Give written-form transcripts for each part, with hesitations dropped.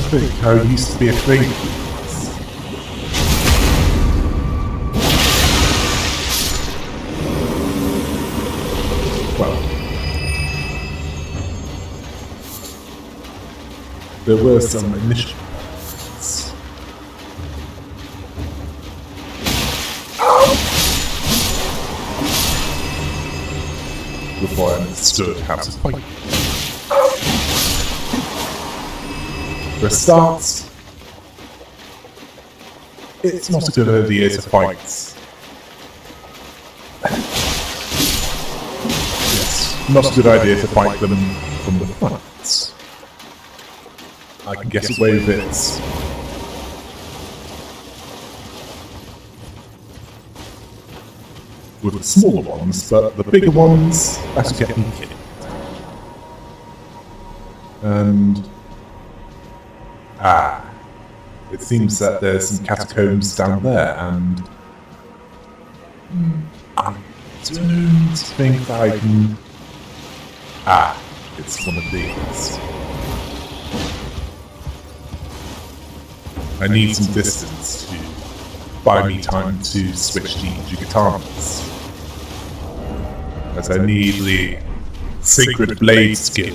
think how I used to be afraid of these. Well, there were some initial moments. Before I understood how to fight. For a start, it's not a good idea to fight. Yes, not a good idea to fight them from the front. I can get away with it. With the smaller ones, but the bigger ones, that'll get me killed. And... it seems that there's some catacombs down there, and... I don't think I can... it's one of these. I need some distance to buy me time to switch to Jigatamas. As I need the Sacred Blade skill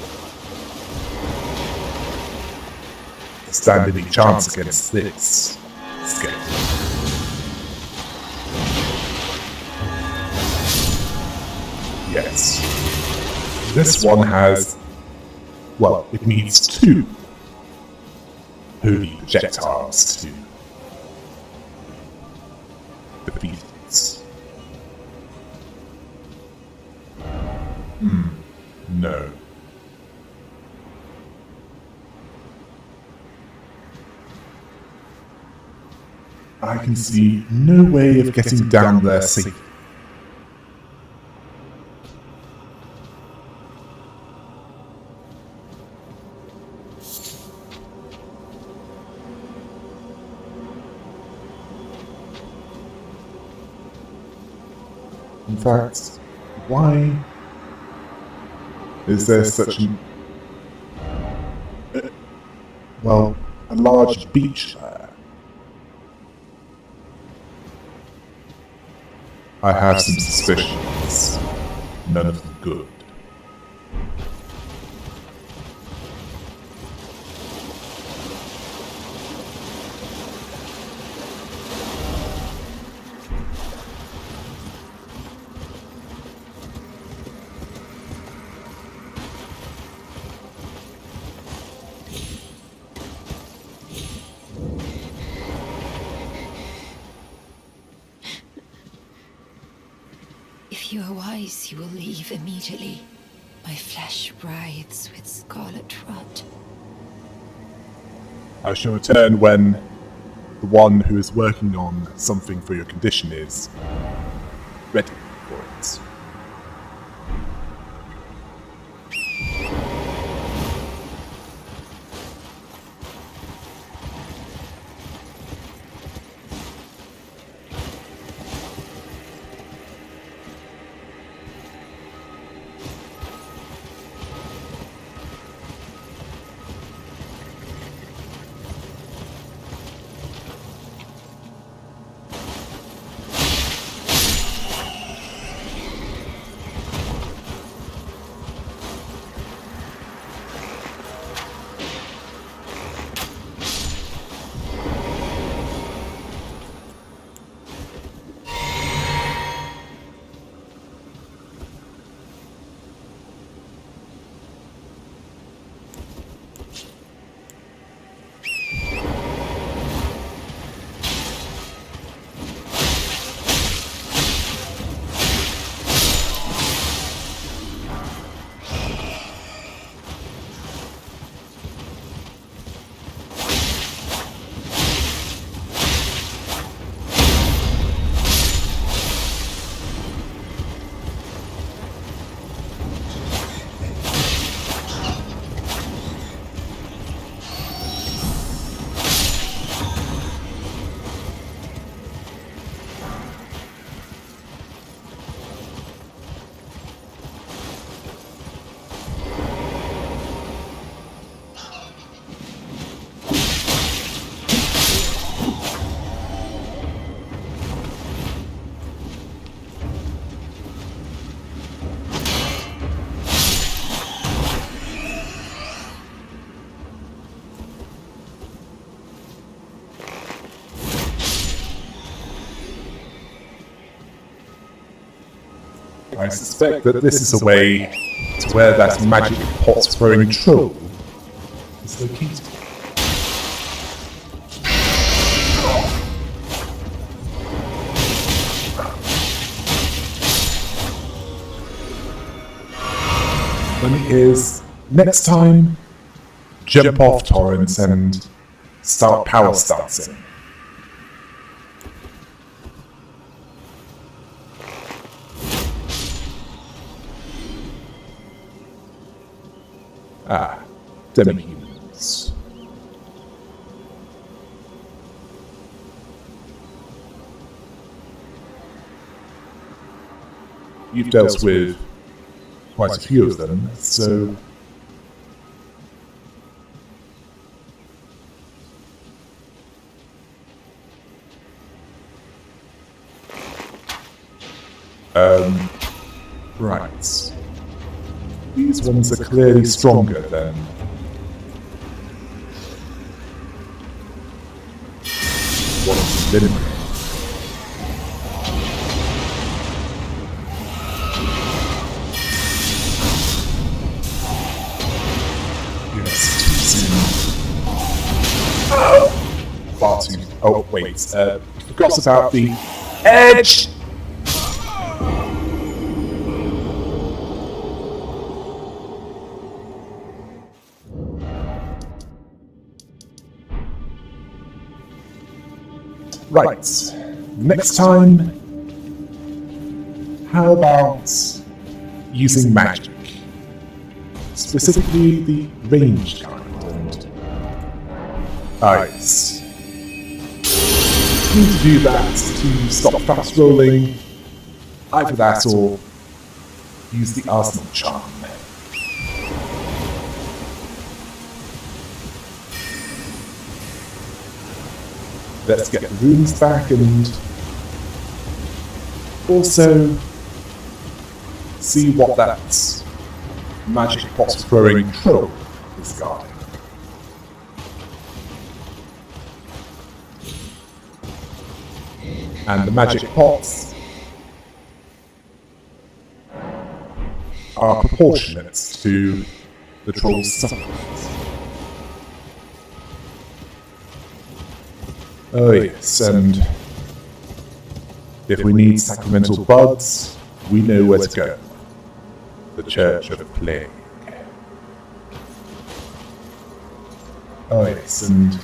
to stand any chance against this skeleton. Yes. This one has... well, it needs 2 holy projectiles to defeat it. No. I can see no way of getting down there safely. In fact, why is there such a large beach there? I have some suspicions, none of them good. If you are wise, you will leave immediately. My flesh writhes with scarlet rot. I shall return when the one who is working on something for your condition is ready for it. I suspect that this is a way to where that magic pot-throwing troll is located. Then is next time, jump off torrents and start power stancing. Demi-humans. You've dealt with quite a few of them, so... right. These ones are clearly stronger than... ones in Liurnia. Far too... Oh, wait. Forgot about the edge! Right. Next time, how about using magic? Specifically the ranged kind and... ice. Need to do that to stop fast rolling. Either that or use the Arsenal charm. Let's get the runes back and also see what that magic pot throwing troll is guarding. And the magic pots are proportionate to the troll's supplements. Oh yes, and if we need sacramental buds, we know where to go. The Church of the Plague. Oh yes, and...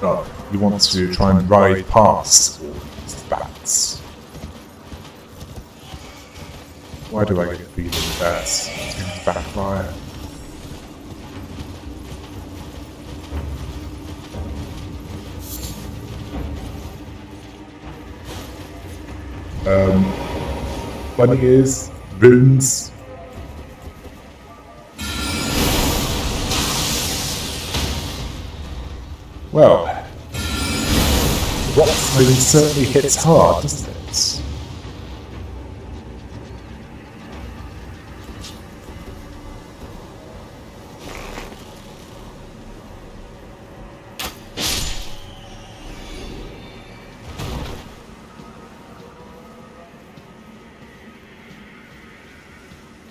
oh, you want to try and ride past all these bats. Why do I get the feeling that's going to backfire? Bunny ears, runes. Well, rock sliding certainly hits hard, doesn't it?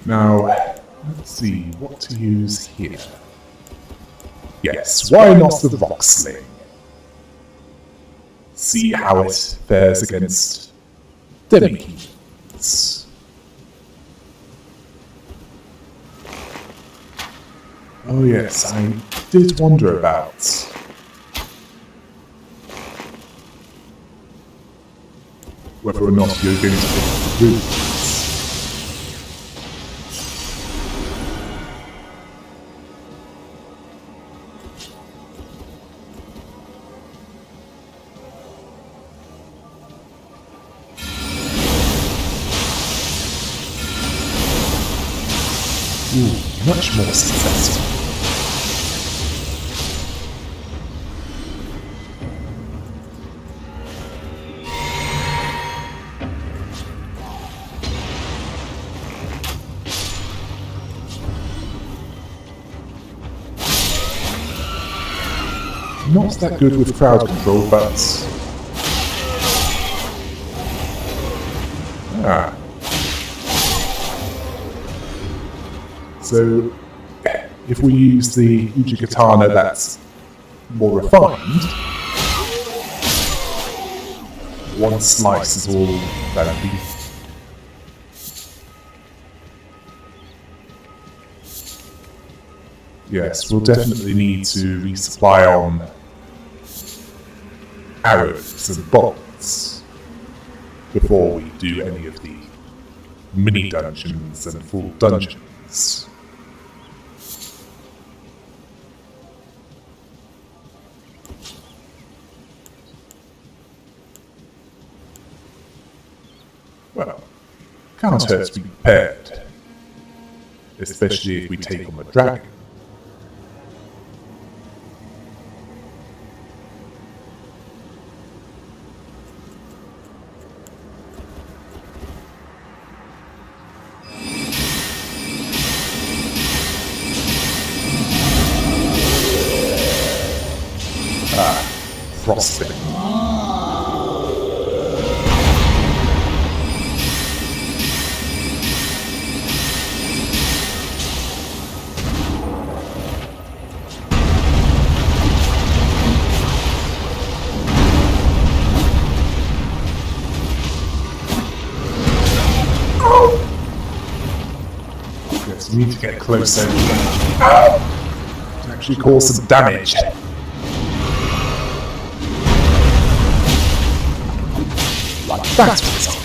Now, let's see what to use here. Yes, why not the rock sling? See how it fares against demi-humans. Oh yes, I did wonder about whether or not you're going to pick the runes. Much more successful. Not that good with crowd control, but... So, if we use the Uchigatana that's more refined, one slice is all that'll be. Yes, we'll definitely need to resupply on arrows and bolts before we do any of the mini dungeons and full dungeons. Well, can't hurt to be prepared, especially if we take on the dragon. Frostbitten. Yes, we need to get closer to actually cause some damage. That's what's up.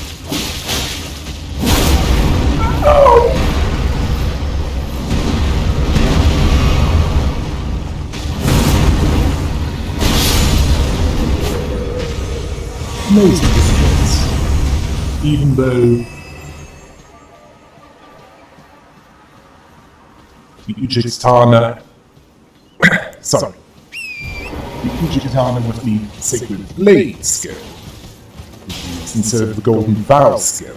Amazing, isn't it? Even though the Uchigatana, sorry, the Uchigatana with the Sacred Blade skill, instead of the Golden Vow skill.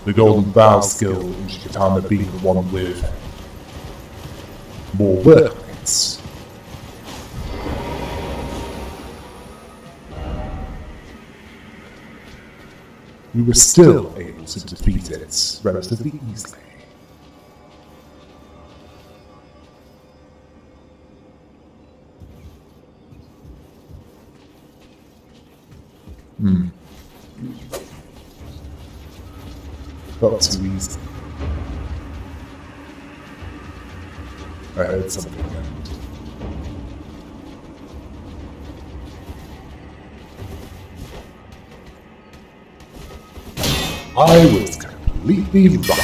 The Golden Vow skill in Uchigatana being the one with more work rates. We were still able to defeat it relatively easily. Not too easy. I heard something. I was completely right.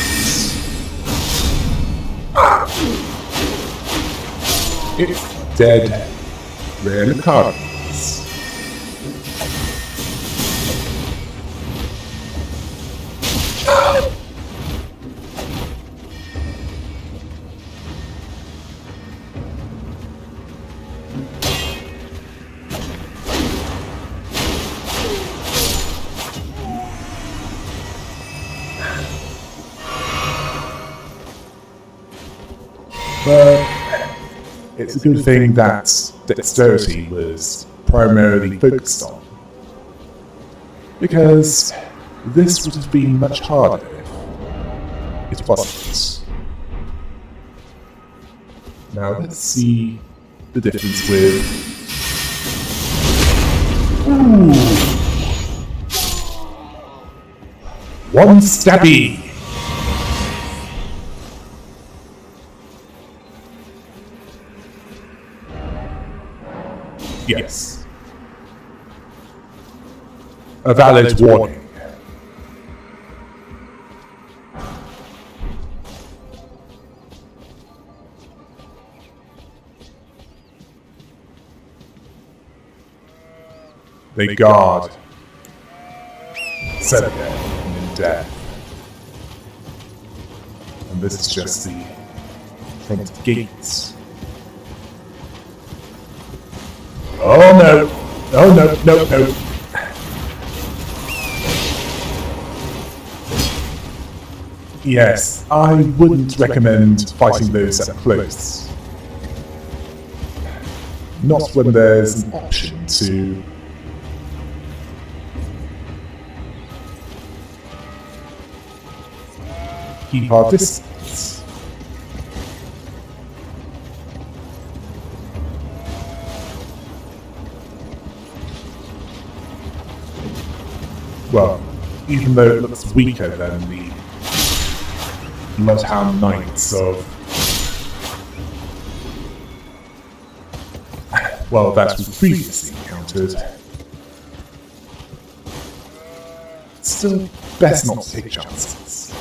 It's dead rare cards. But it's a good thing that Dexterity was primarily focused on, because this would have been much harder if it wasn't. Now let's see the difference with... Ooh! One stabby! Yes. A valid warning. They guard Celia in death. And this is just the front gates. Oh no! Oh no, no, no! Yes, I wouldn't recommend fighting those up close. Not when there's an option to... keep our distance. well, even though it looks weaker than the Bloodhound Knights of... well, that we've previously encountered. Still, best not to take chances.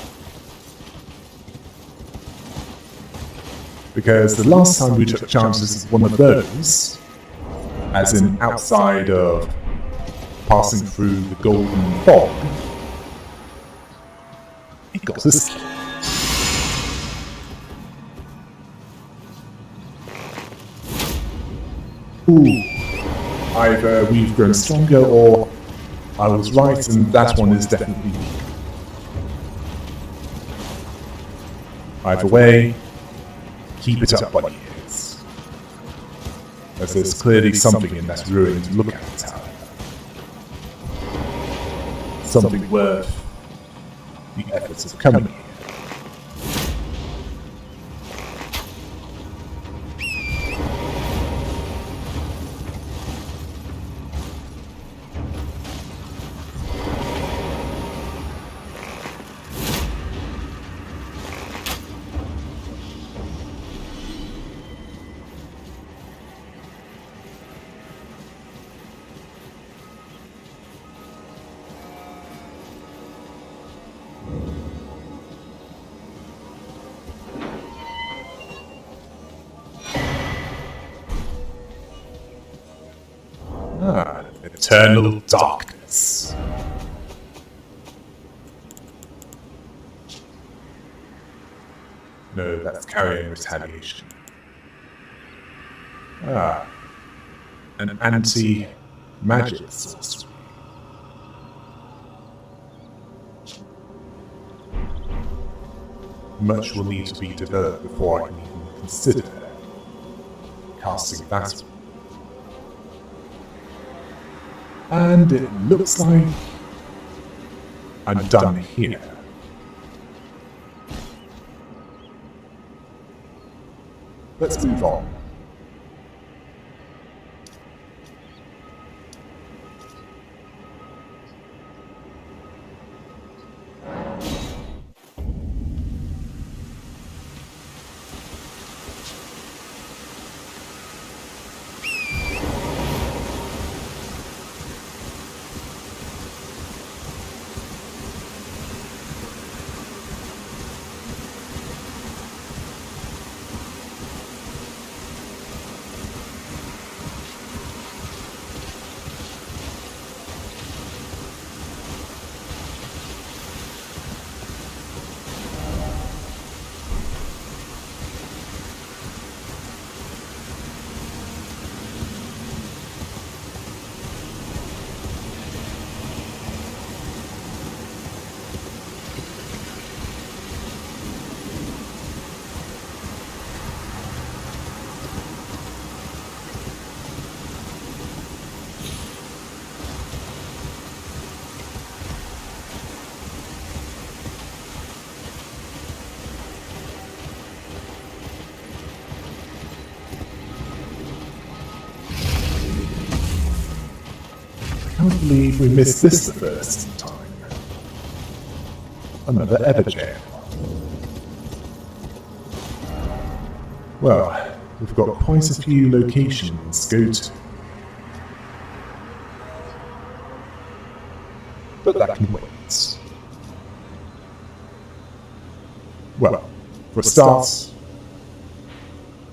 Because the last time we took chances with one of those, as in outside of passing through the golden fog, it got us. Ooh, either we've grown stronger or I was right and that one is definitely weak. Either way, keep it up, buddy. As there's clearly something in that ruin to look at, however. Something worth the efforts of coming here. Eternal darkness. No, that's carrying retaliation. An anti-magic sorcery. Much will need to be developed before I can even consider casting that. And it looks like I'm done here. Let's move on. I can't believe we missed this the first time. Another Everjail. Well, we've got quite a few locations to go to. But that can wait. Well, for a start,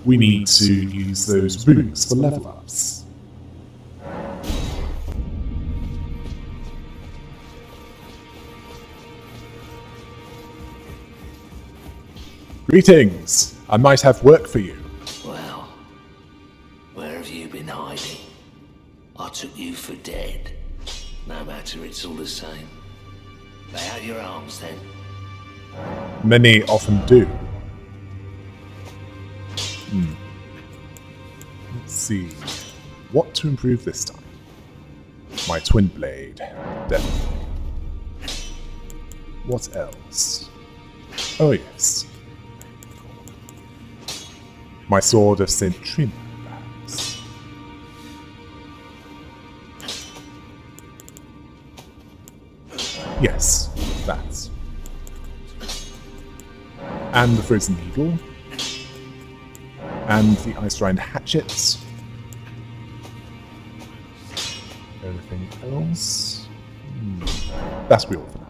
we need to use those runes for level ups. Greetings! I might have work for you. Well, where have you been hiding? I took you for dead. No matter, it's all the same. Lay out your arms then. Many often do. Let's see. What to improve this time? My twin blade. Definitely. What else? Oh yes. My sword of St. Trin, perhaps. Yes, that. And the frozen needle. And the ice-rind hatchet. Anything else? That's all for now.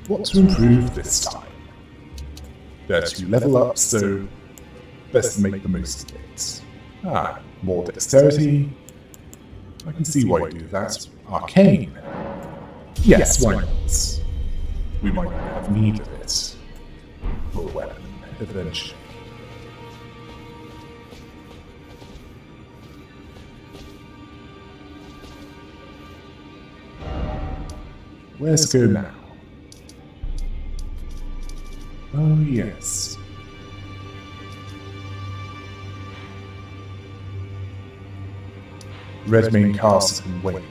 What to improve this time? They're to level up, so best to make the most of it. More dexterity. I can see why you do that. Arcane. Yes, why not? We might have need of it. For a weapon, eventually. Where to go now? Oh, yes. Redmane Castle can wait.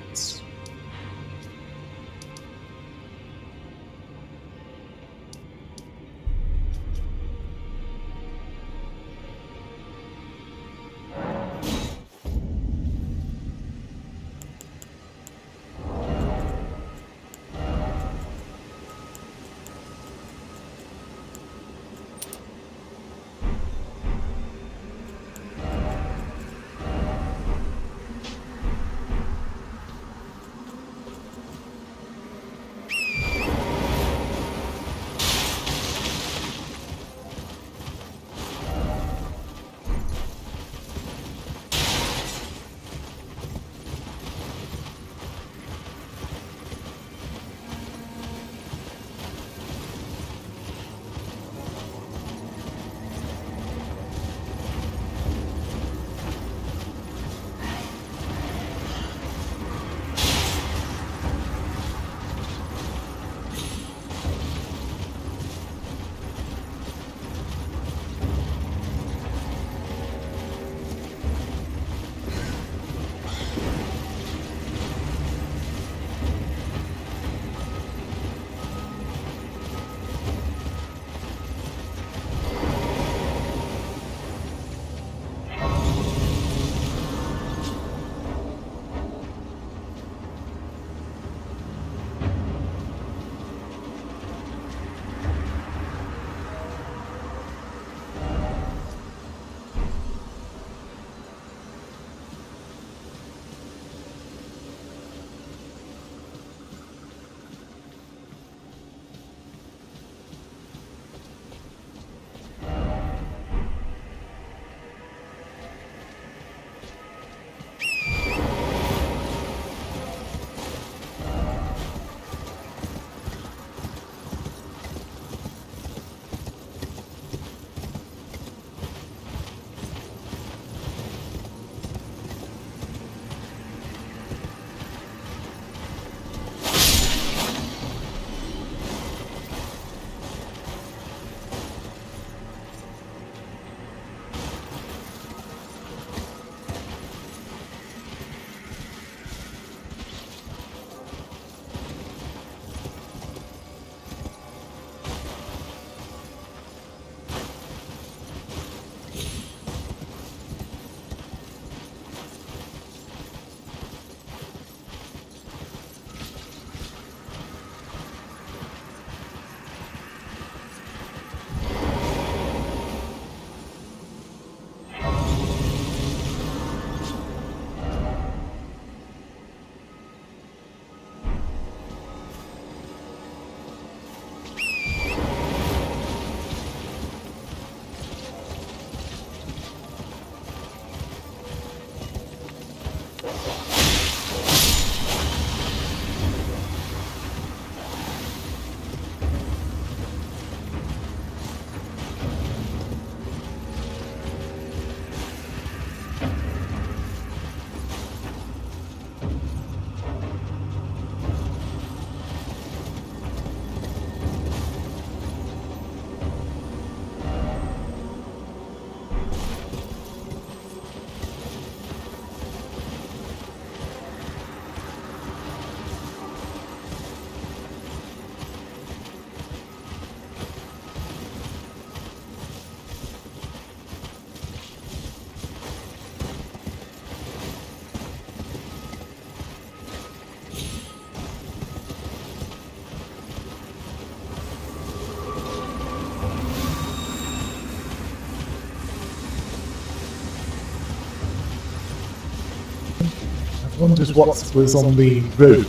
Wondered what was on the road.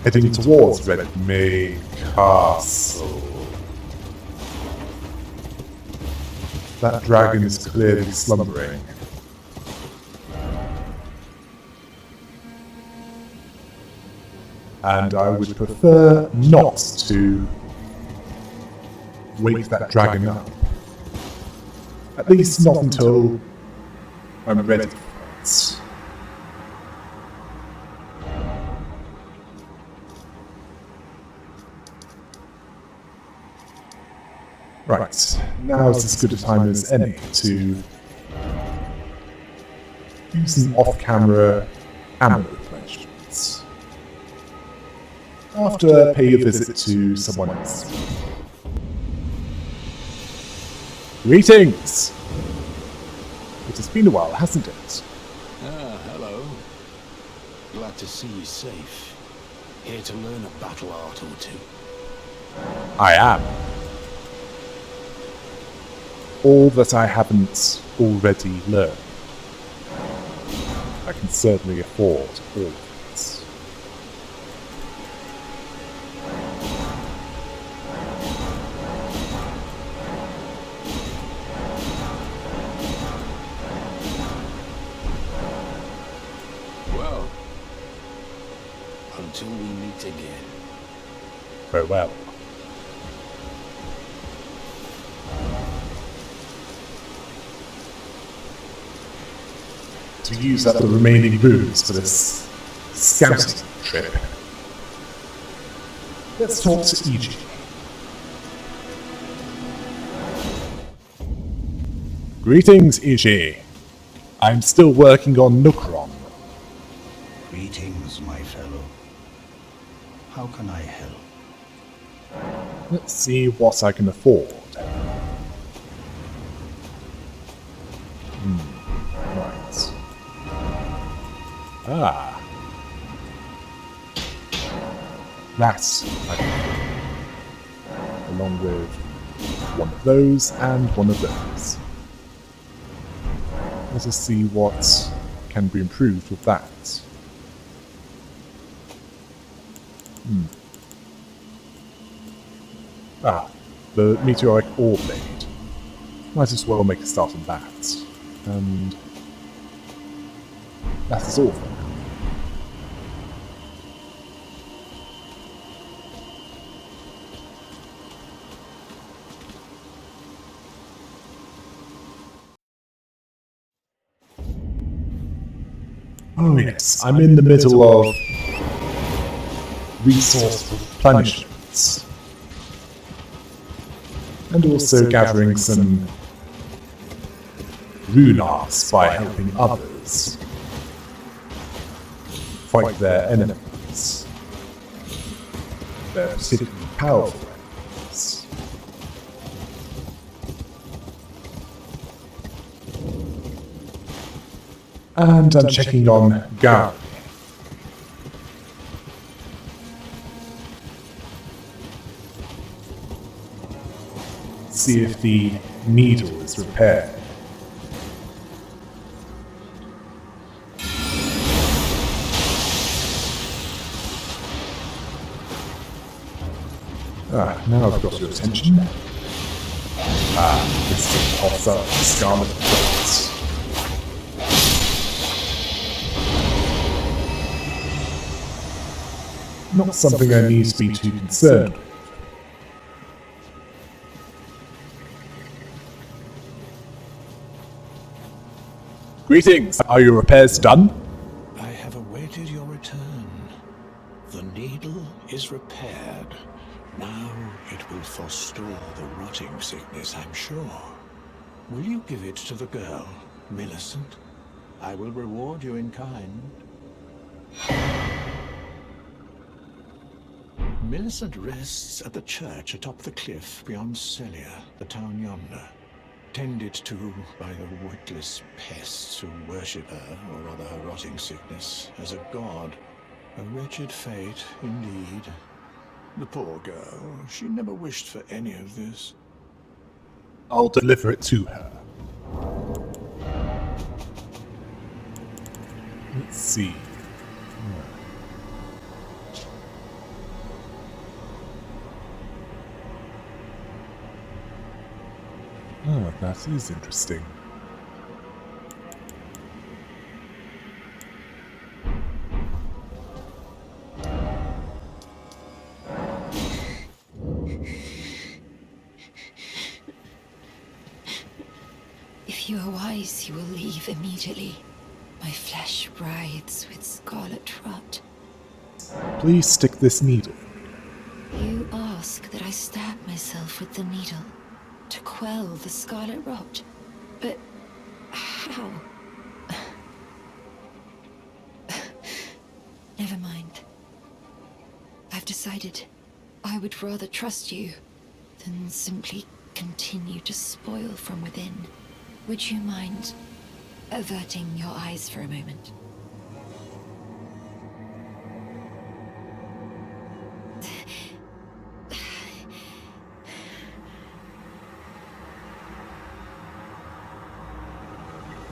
Heading towards Redmay Castle. That dragon is clearly slumbering. And I would prefer not to wake that dragon up. At least not until I'm ready for it. Right, now is as good a time as any to do some off-camera ammo replenishments. After pay a visit to someone else. Greetings! It has been a while, hasn't it? Ah, hello. Glad to see you safe. Here to learn a battle art or two. I am. All that I haven't already learned. I can certainly afford all of it. Well, until we meet again. Farewell. To use up the remaining runes for this scouting trip. Let's talk to Iji. Greetings, Iji. I'm still working on Nukron. Greetings, my fellow. How can I help? Let's see what I can afford. Right. Ah. That's I can afford. Along with one of those and one of those. Let us see what can be improved with that. Ah, the meteoric ore blade. Might as well make a start on that. And that is all for now. Oh yes, I'm in the middle of resource replenishments. And also gathering some rune arts by helping others fight their enemies. They're particularly powerful enemies. And I'm checking on Gary. See if the needle is repaired. Ah, now I've got your attention. Ah, this thing pops up, Scarlet Dots. Not something I need to be too concerned with. Greetings! Are your repairs done? I have awaited your return. The needle is repaired. Now it will forestall the rotting sickness, I'm sure. Will you give it to the girl, Millicent? I will reward you in kind. Millicent rests at the church atop the cliff beyond Celia, the town yonder. Tended to by the witless pests who worship her, or rather her rotting sickness, as a god. A wretched fate, indeed. The poor girl, she never wished for any of this. I'll deliver it to her. Let's see. Oh, that is interesting. If you are wise, you will leave immediately. My flesh writhes with scarlet rot. Please stick this needle. You ask that I stab myself with the needle to quell the scarlet rot. But how? Never mind. I've decided I would rather trust you than simply continue to spoil from within. Would you mind averting your eyes for a moment?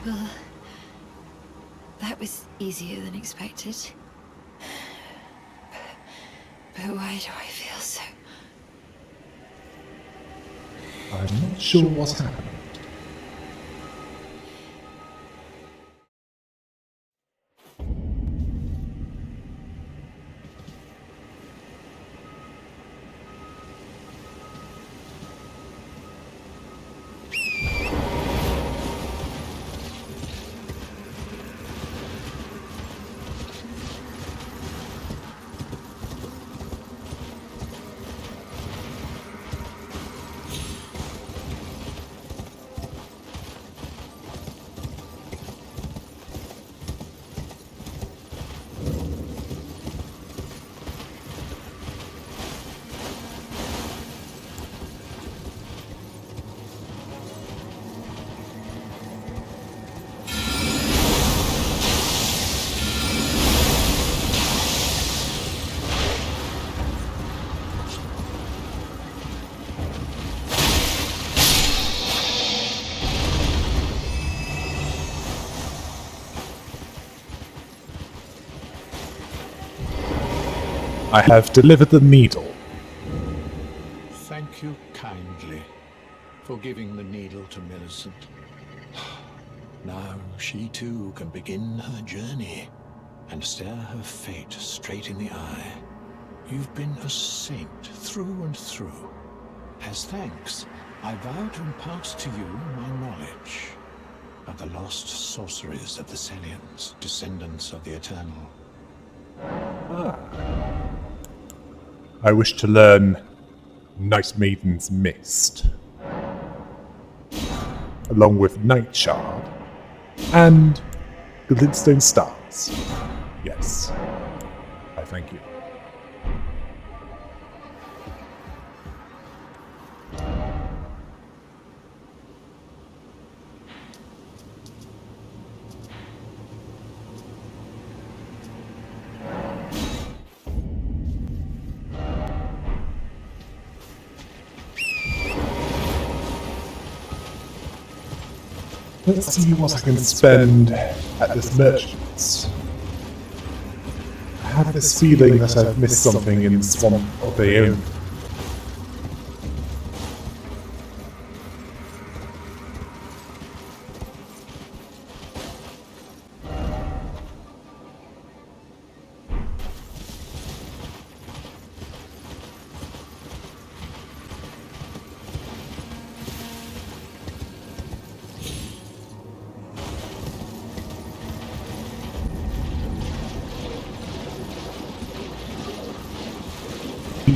Well, that was easier than expected. But why do I feel so? I'm not sure what's happened. I have delivered the needle. Thank you kindly for giving the needle to Millicent. Now she too can begin her journey and stare her fate straight in the eye. You've been a saint through and through. As thanks, I vow to impart to you my knowledge of the lost sorceries of the Celians, descendants of the Eternal. I wish to learn Night Maiden's Mist, along with Night Shard and Glintstone Stars. Yes, I thank you. Let's see what I can spend at this merchant's. I have this feeling that I've missed something in the swamp of Aeonia.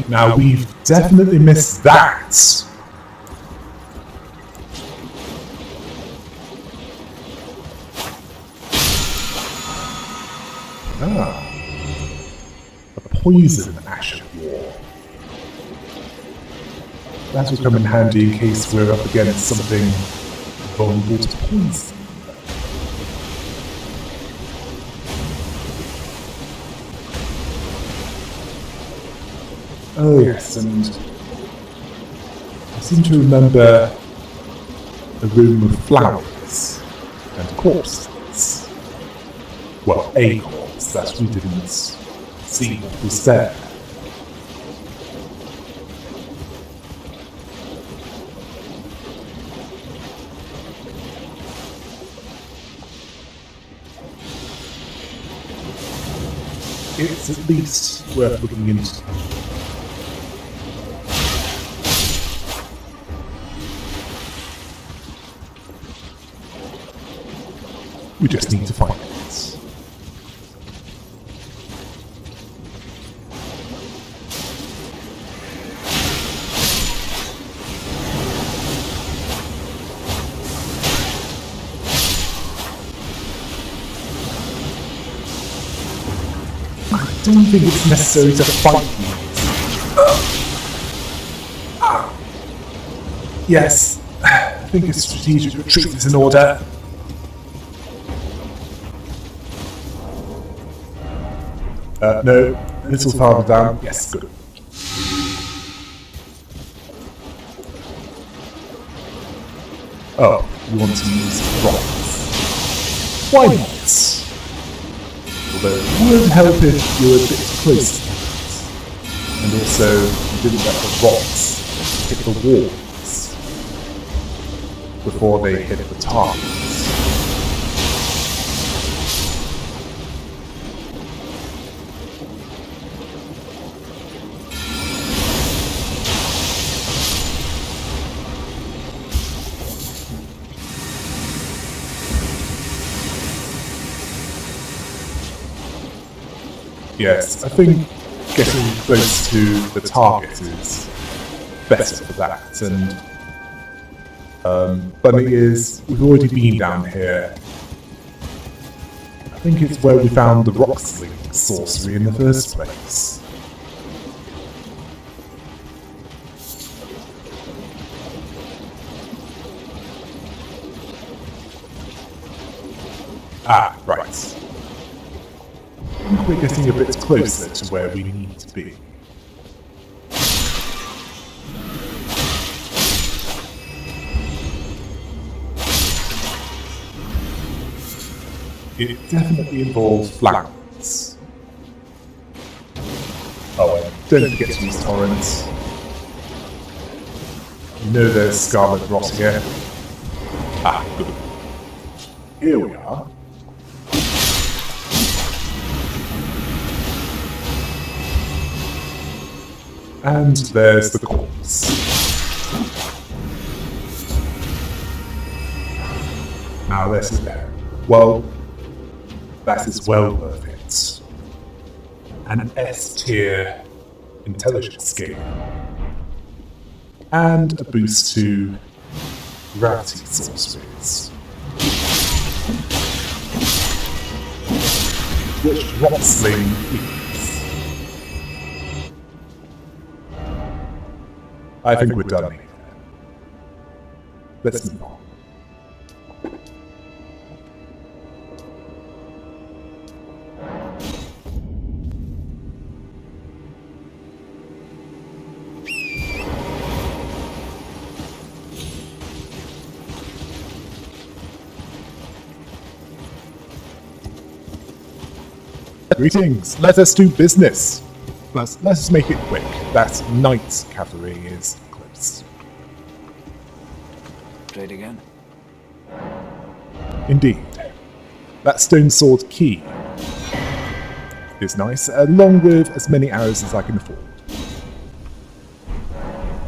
Now we've definitely missed that. A poison ash of war. That will come in handy in case we're up against something vulnerable to poison. Oh yes, and I seem to remember a room of flowers and corpses. well, a corpse that we didn't see what was there. It's at least worth looking into. We just need to find it. I don't think it's necessary to fight these. Yes, I think a strategic retreat is in order. No, a little farther down. Yes, good. Oh, you want to use rocks? Why not? Although it would help if you were a bit closer. And also, you didn't let the rocks hit the walls before they hit the targets. Yes, I think getting close to the target is better for that, and funny is, we've already been down here. I think it's where we found the rock sling sorcery in the first place. Ah, right. I think we're getting a bit closer to where we need to be. It definitely involves flankers. Oh, and don't forget to use torrents. You know there's scarlet rot here. Ah, good. Here we are. And there's the corpse. Now this is there. Well, that is well worth it. An S-tier intelligence skill. And a boost to gravity sorceries. Which rock sling is. I think we're done here. Let's move on. Greetings, let us do business. But let us make it quick. That knight's cavalry is close. Trade again? Indeed. That stone sword key is nice, along with as many arrows as I can afford.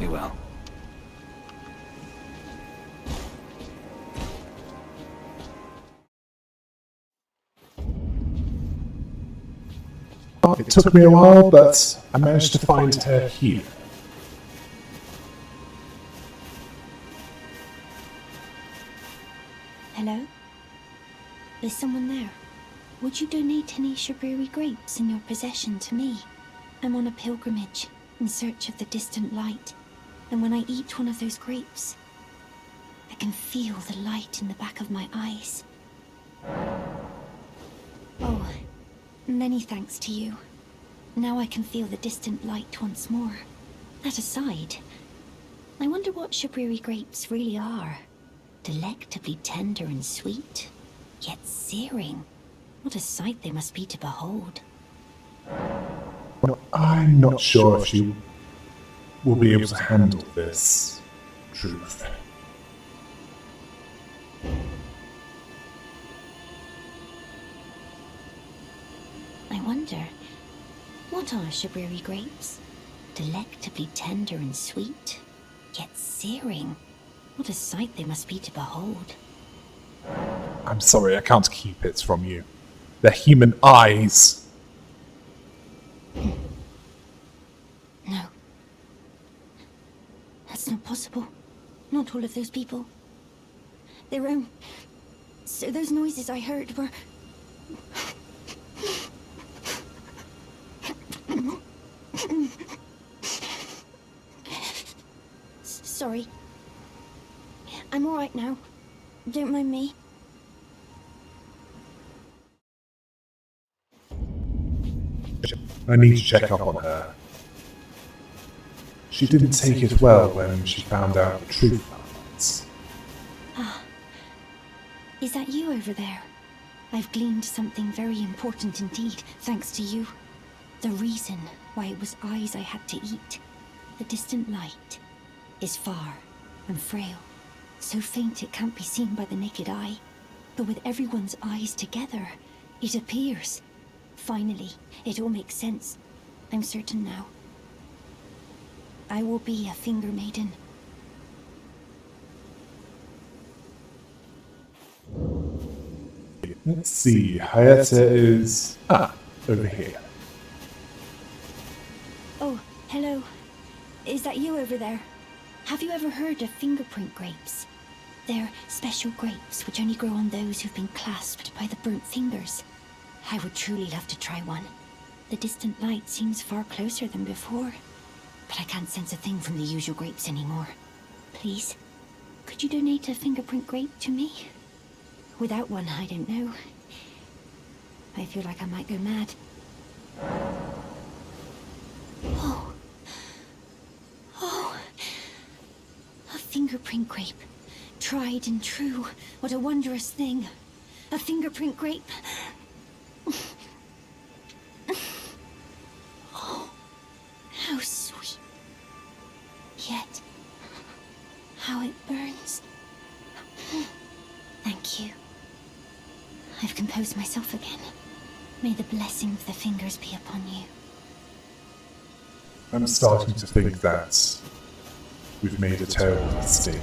You will. It took me a while, but I managed to find her here. Hello? Is someone there? Would you donate any Shabriri grapes in your possession to me? I'm on a pilgrimage, in search of the distant light, and when I eat one of those grapes, I can feel the light in the back of my eyes. Oh, many thanks to you. Now I can feel the distant light once more. That aside, I wonder what Shabriri grapes really are. Delectably tender and sweet, yet searing. What a sight they must be to behold. Well, I'm not sure if she will be able to handle this truth. I wonder, what are Shabriri grapes? Delectably tender and sweet, yet searing. What a sight they must be to behold. I'm sorry, I can't keep it from you. They're human eyes. No. That's not possible. Not all of those people. Their own... So those noises I heard were... Sorry. I'm alright now. Don't mind me. I need to check up on her. She didn't take it well when she found out the truth about it. Is that you over there? I've gleaned something very important indeed, thanks to you. The reason why it was eyes I had to eat. The distant light is far and frail, so faint it can't be seen by the naked eye. But with everyone's eyes together, it appears. Finally, it all makes sense. I'm certain now. I will be a finger maiden. Let's see, Hayata is... over here. Oh, hello. Is that you over there? Have you ever heard of fingerprint grapes? They're special grapes which only grow on those who've been clasped by the burnt fingers. I would truly love to try one. The distant light seems far closer than before, but I can't sense a thing from the usual grapes anymore. Please, could you donate a fingerprint grape to me? Without one, I don't know. I feel like I might go mad. Oh. Oh. A fingerprint grape. Tried and true. What a wondrous thing. A fingerprint grape. Oh. How sweet. Yet, how it burns. Thank you. I've composed myself again. May the blessing of the fingers be upon you. I'm starting to think that we've made a terrible mistake.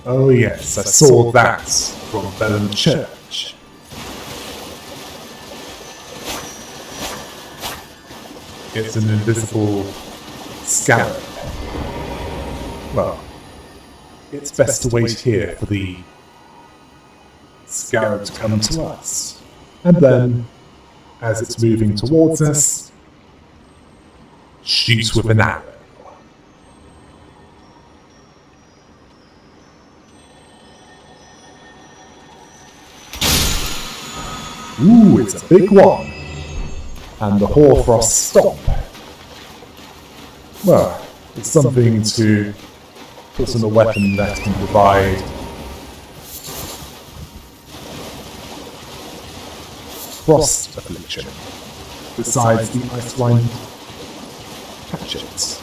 Oh yes, I saw that from Elden Church. It's an invisible scarab. Well, it's best to wait here for the scarab to come to us. And then, as it's moving towards us, shoot with an arrow. Ooh, it's a big one. And the Hoarfrost Stomp. Well, it's something to put on a weapon that can provide frost affliction, besides the Icewind hatchets.